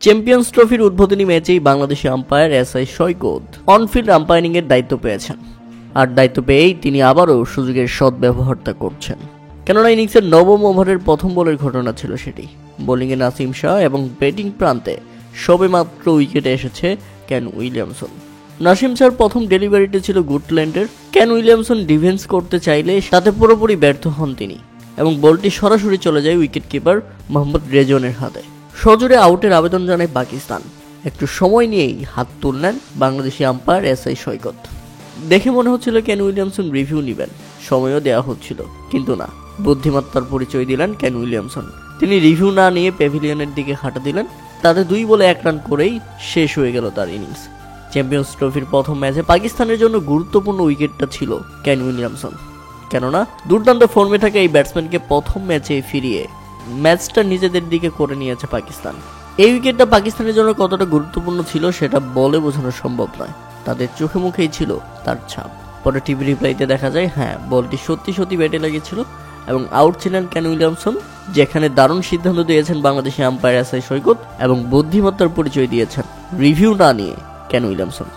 Champions ট্রফির উদ্বোধনী ম্যাচেই বাংলাদেশি আম্পায়ার এসআই সৈকত অনফিল্ড আম্পায়ারিং এর দায়িত্ব পেয়েছেন। আর দায়িত্ব পেয়েই তিনি আবারও সুযোগের সদ্ব্যবহারটা করছেন। কেননা ইনিংসের নবম ওভারের প্রথম বলের ঘটনা ছিল সেটি। বোলিংয়ে নাসিম শাহ এবং ব্যাটিং প্রান্তে সবেমাত্র উইকেটে এসেছে কেন উইলিয়ামসন। নাসিম শাহর প্রথম ডেলিভারিটি ছিল গুডল্যান্ডের। কেন উইলিয়ামসন ডিফেন্স করতে চাইলে তাতে পুরোপুরি ব্যর্থ হন তিনি এবং বলটি সরাসরি চলে যায় উইকেট কিপার মোহাম্মদ রেজওয়ানের হাতে। সজোরে আউটের আবেদন জানায় পাকিস্তান। একটু সময় নিয়েই হাত তুললেন বাংলাদেশি আম্পায়ার এসআই সৈকত। দেখে মনে হচ্ছিল কেন উইলিয়ামসন রিভিউ নেবেন, সময়ও দেওয়া হচ্ছিল, কিন্তু না, বুদ্ধিমত্তার পরিচয় দিলেন কেন উইলিয়ামসন। তিনি রিভিউ না নিয়ে প্যাভিলিয়নের দিকে হাঁটা দিলেন। তাতে 2 বলে 1 রান করেই শেষ হয়ে গেল তার ইনিংস। চ্যাম্পিয়ন্স ট্রফির প্রথম ম্যাচে পাকিস্তানের জন্য গুরুত্বপূর্ণ উইকেটটা ছিল কেন উইলিয়ামসন। কেননা দুর্দান্ত ফর্মে থাকা এই ব্যাটসম্যানকে প্রথম ম্যাচে ফিরিয়ে ম্যাচটা নিজেদের দিকে করে নিয়েছে পাকিস্তান। এই উইকেটটা পাকিস্তানের জন্য কতটা গুরুত্বপূর্ণ ছিল সেটা বলে বোঝানো সম্ভব নয়। তাদের চোখে মুখেই ছিল তার ছাপ। পরে টিভি রিপ্লাইতে দেখা যায় বলটি সত্যি সত্যি ব্যাটে লেগেছিল এবং আউট ছিলেন কেন উইলিয়ামসন, যেখানে দারুণ সিদ্ধান্ত দিয়েছেন বাংলাদেশি আম্পায়ার এসআই সৈকত এবং বুদ্ধিমত্তার পরিচয় দিয়েছেন রিভিউ না নিয়ে কেন উইলিয়ামসন।